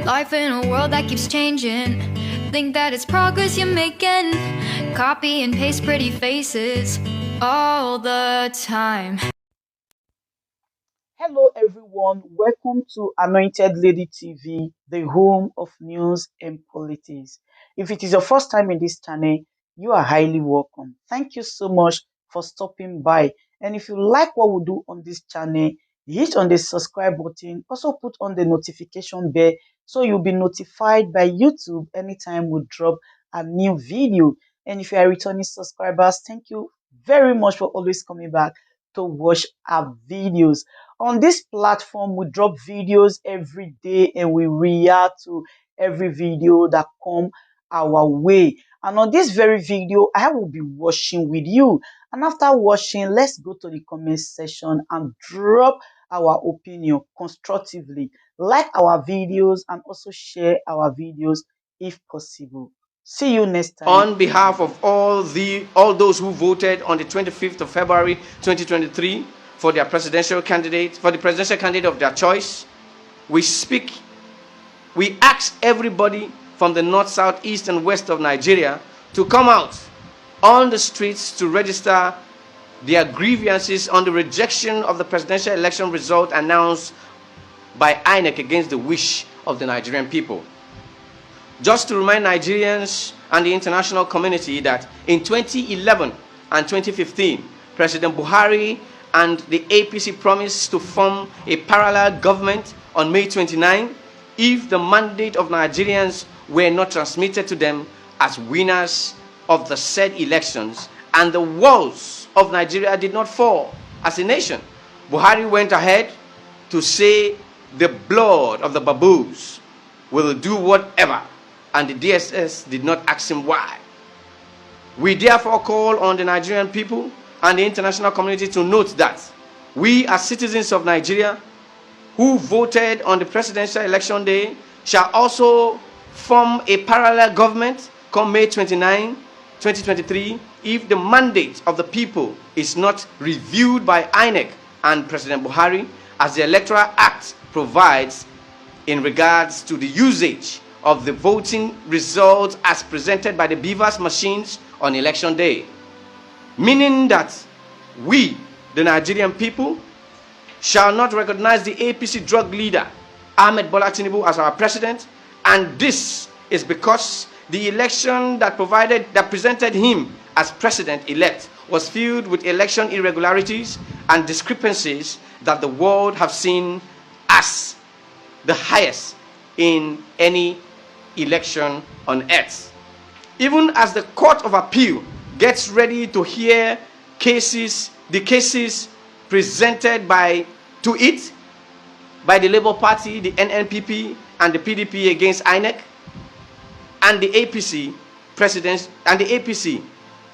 Life in a world that keeps changing. Think that it's progress you're making. Copy and paste pretty faces all the time. Hello, everyone. Welcome to Anointed Lady TV, the home of news and politics. If it is your first time in this channel, you are highly welcome. Thank you so much for stopping by. And if you like what we do on this channel, hit on the subscribe button. Also put on the notification bell so you'll be notified by YouTube anytime we drop a new video. And if you are returning subscribers, thank you very much for always coming back to watch our videos. On this platform, we drop videos every day and we react to every video that come our way. And on this very video, I will be watching with you. And after watching, let's go to the comment section and drop our opinion constructively. Like our videos and also share our videos if possible. See you next time. On behalf of all those who voted on the 25th of February 2023 for the presidential candidate of their choice, we ask everybody from the north, south, east, and west of Nigeria to come out on the streets to register their grievances on the rejection of the presidential election result announced by INEC against the wish of the Nigerian people. Just to remind Nigerians and the international community that in 2011 and 2015, President Buhari and the APC promised to form a parallel government on May 29 if the mandate of Nigerians were not transmitted to them as winners of the said elections and the walls of Nigeria did not fall as a nation. Buhari went ahead to say the blood of the baboons will do whatever, and the DSS did not ask him why. We therefore call on the Nigerian people and the international community to note that we as citizens of Nigeria who voted on the presidential election day shall also form a parallel government come May 29, 2023 if the mandate of the people is not reviewed by INEC and President Buhari as the Electoral Act provides in regards to the usage of the voting results as presented by the beavers machines on election day. Meaning that we, the Nigerian people, shall not recognize the APC drug leader, Ahmed Bola Tinubu, as our president, and this is because the election that presented him as president-elect was filled with election irregularities and discrepancies that the world have seen as the highest in any election on earth. Even as the Court of Appeal gets ready to hear the cases presented by the Labour Party, the NNPP, and the PDP against INEC, and the APC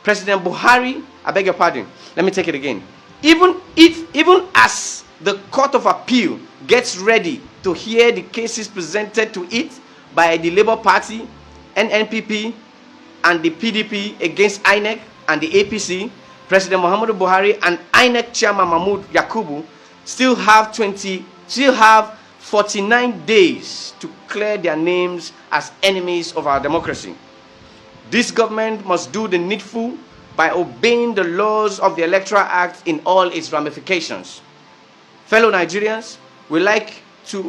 President Buhari, I beg your pardon, let me take it again. Even as the Court of Appeal gets ready to hear the cases presented to it by the Labour Party, NNPP, and the PDP against INEC and the APC, President Muhammadu Buhari and INEC Chairman Mahmoud Yakubu still have 49 days to clear their names as enemies of our democracy. This government must do the needful by obeying the laws of the Electoral Act in all its ramifications. Fellow Nigerians, we like to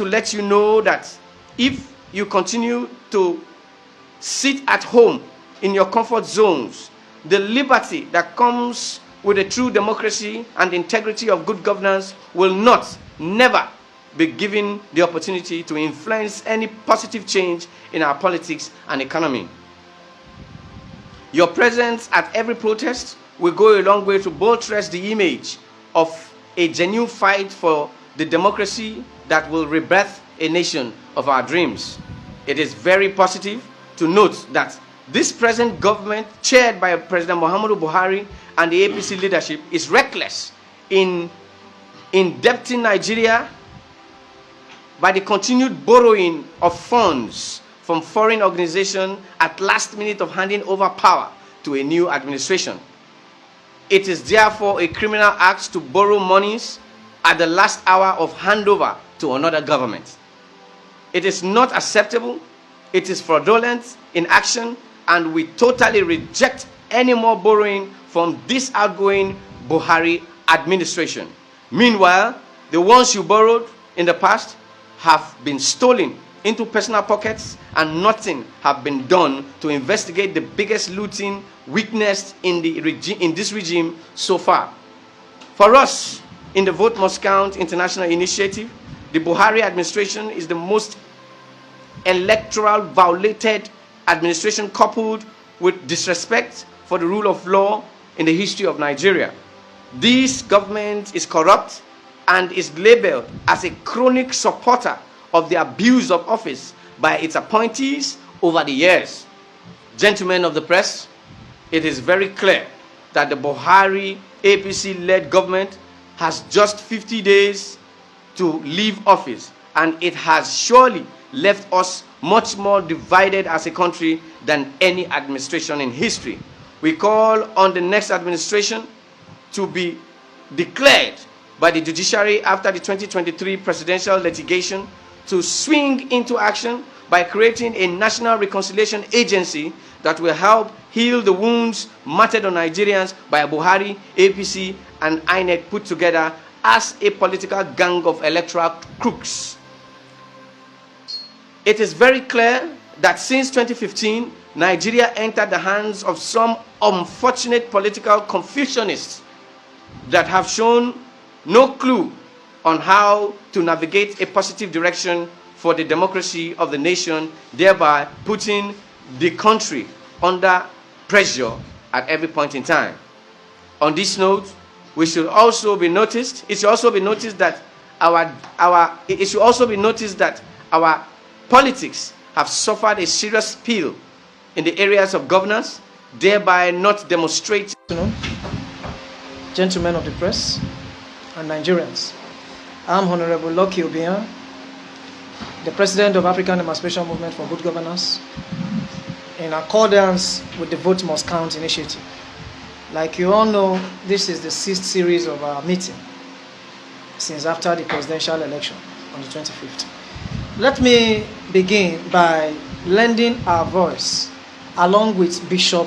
let you know that if you continue to sit at home in your comfort zones, the liberty that comes with a true democracy and integrity of good governance will never be given the opportunity to influence any positive change in our politics and economy. Your presence at every protest will go a long way to buttress the image of a genuine fight for the democracy that will rebirth a nation of our dreams. It is very positive to note that this present government, chaired by President Muhammadu Buhari and the APC leadership, is reckless in indebting Nigeria by the continued borrowing of funds from foreign organizations at last minute of handing over power to a new administration. It is therefore a criminal act to borrow monies at the last hour of handover to another government. It is not acceptable, it is fraudulent in action, and we totally reject any more borrowing from this outgoing Buhari administration. Meanwhile, the ones you borrowed in the past have been stolen into personal pockets, and nothing have been done to investigate the biggest looting witnessed in this regime so far. For us, in the Vote Must Count International Initiative, the Buhari administration is the most electoral violated administration, coupled with disrespect for the rule of law in the history of Nigeria. This government is corrupt and is labeled as a chronic supporter of the abuse of office by its appointees over the years. Gentlemen of the press, it is very clear that the Buhari APC-led government has just 50 days to leave office, and it has surely left us much more divided as a country than any administration in history. We call on the next administration to be declared by the judiciary after the 2023 presidential litigation to swing into action by creating a national reconciliation agency that will help heal the wounds mattered on Nigerians by Buhari, APC, and INEC put together as a political gang of electoral crooks. It is very clear that since 2015, Nigeria entered the hands of some unfortunate political Confucianists that have shown no clue on how to navigate a positive direction for the democracy of the nation, thereby putting the country under pressure at every point in time. On this note, it should also be noticed that our politics have suffered a serious spill in the areas of governance, thereby not demonstrating. Gentlemen of the press and Nigerians, I'm Honorable Lucky Obiyan, the President of African Emancipation Movement for Good Governance, in accordance with the Vote Must Count initiative. Like you all know, this is the 6th series of our meeting since after the presidential election on the 25th. Let me begin by lending our voice along with Bishop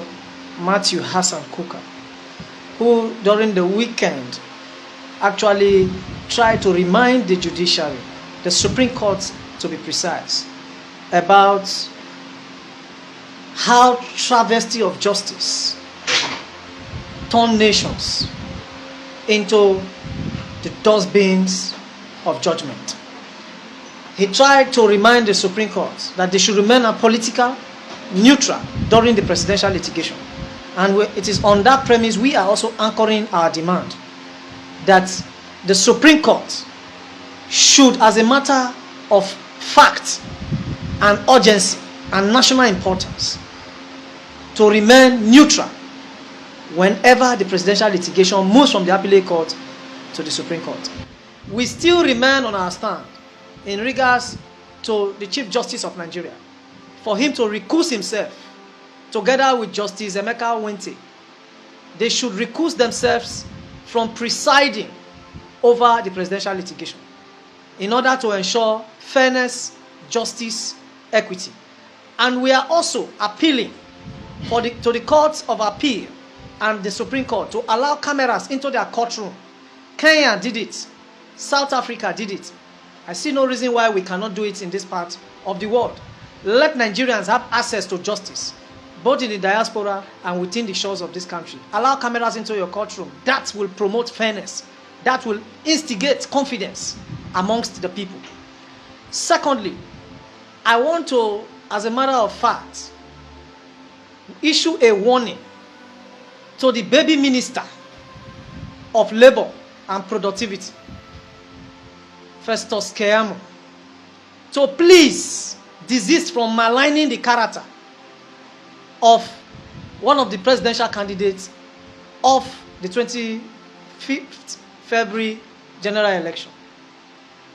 Matthew Hassan Kuka, who during the weekend actually tried to remind the judiciary, the Supreme Court to be precise, about how travesty of justice turned nations into the dustbins of judgment. He tried to remind the Supreme Court that they should remain apolitical, neutral during the presidential litigation. And it is on that premise we are also anchoring our demand that the Supreme Court should, as a matter of fact and urgency and national importance, to remain neutral whenever the presidential litigation moves from the appellate court to the Supreme Court. We still remain on our stand in regards to the Chief Justice of Nigeria, for him to recuse himself together with Justice Emeka Wente. They should recuse themselves from presiding over the presidential litigation in order to ensure fairness, justice, equity. And we are also appealing to the courts of appeal and the Supreme Court to allow cameras into their courtroom. Kenya did it. South Africa did it. I see no reason why we cannot do it in this part of the world. Let Nigerians have access to justice, both in the diaspora and within the shores of this country. Allow cameras into your courtroom. That will promote fairness. That will instigate confidence amongst the people. Secondly, I want to, as a matter of fact, issue a warning to the baby minister of labor and productivity, Festus Keyamo, to please desist from maligning the character of one of the presidential candidates of the 25th February general election.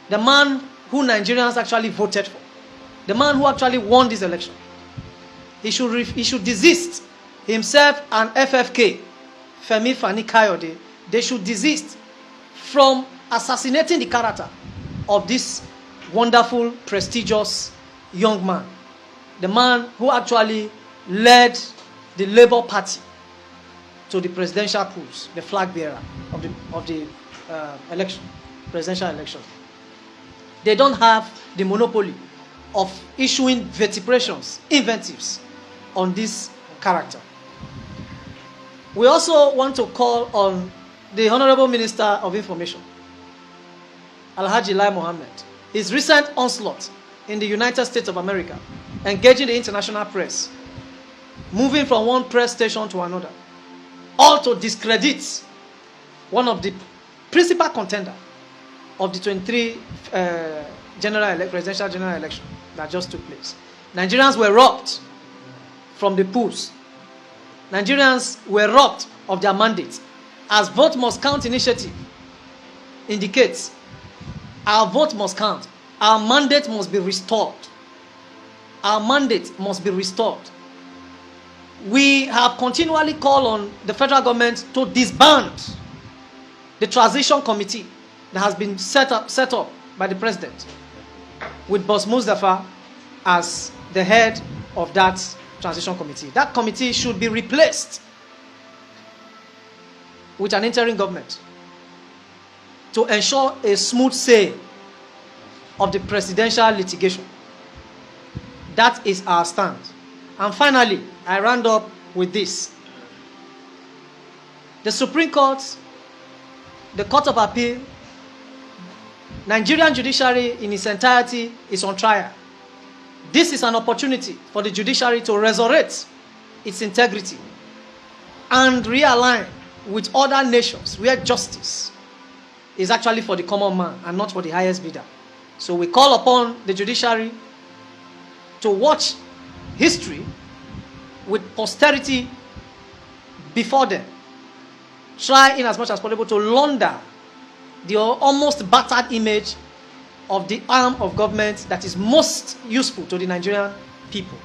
The man who Nigerians actually voted for. The man who actually won this election. He should desist. Himself and FFK, Femi Fani Kayode, they should desist from assassinating the character of this wonderful, prestigious young man, the man who actually led the Labour Party to the presidential polls, the flag bearer of the election, presidential election. They don't have the monopoly of issuing vituperations, invectives on this character. We also want to call on the Honorable Minister of Information, Alhaji Lai Mohammed. His recent onslaught in the United States of America, engaging the international press, moving from one press station to another, all to discredit one of the principal contender of the 23 presidential general election that just took place. Nigerians were robbed from the polls. Nigerians were robbed of their mandate. As Vote Must Count initiative indicates, our vote must count. Our mandate must be restored. Our mandate must be restored. We have continually called on the federal government to disband the transition committee that has been set up by the president, with Boss Mustafa as the head of that transition committee. That committee should be replaced with an interim government to ensure a smooth sale of the presidential litigation. That is our stand. And finally, I round up with this. The Supreme Court, the Court of Appeal, Nigerian judiciary in its entirety is on trial. This is an opportunity for the judiciary to resurrect its integrity and realign with other nations where justice is actually for the common man and not for the highest bidder. So we call upon the judiciary to watch history with posterity before them. Try in as much as possible to launder the almost battered image of the arm of government that is most useful to the Nigerian people.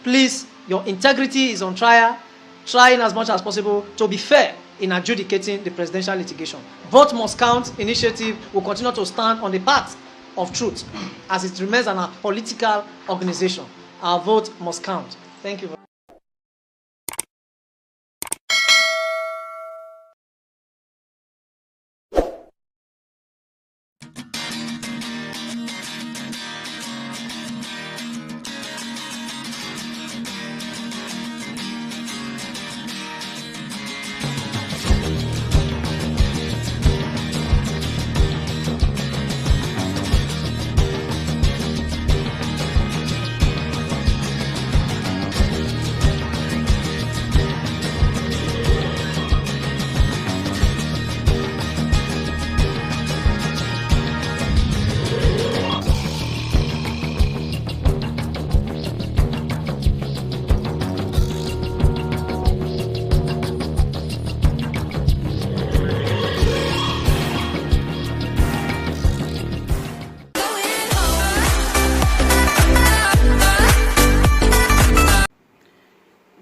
Please, your integrity is on trial. Try in as much as possible to be fair in adjudicating the presidential litigation. Vote Must Count initiative will continue to stand on the path of truth as it remains an political organization. Our vote must count. Thank you.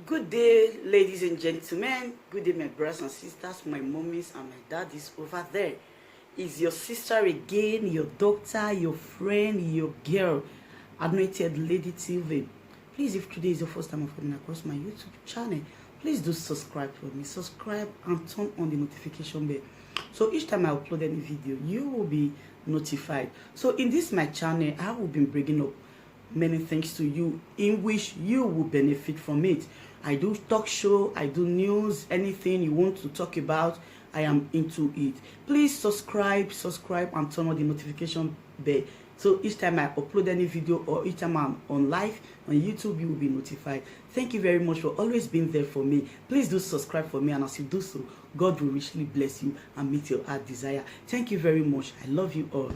Good day, ladies and gentlemen. Good day, my brothers and sisters, my mummies and my daddies over there. Is your sister again, your doctor, your friend, your girl, Anointed Lady TV. Please, if today is your first time of coming across my YouTube channel, please do subscribe for me. Subscribe and turn on the notification bell. So each time I upload any video, you will be notified. So in this my channel, I will be bringing up many things to you in which you will benefit from it. I do talk show, I do news, anything you want to talk about, I am into it. Please subscribe and turn on the notification bell. So each time I upload any video or each time I'm on live on YouTube, you will be notified. Thank you very much for always being there for me. Please do subscribe for me, and as you do so, God will richly bless you and meet your heart desire. Thank you very much. I love you all.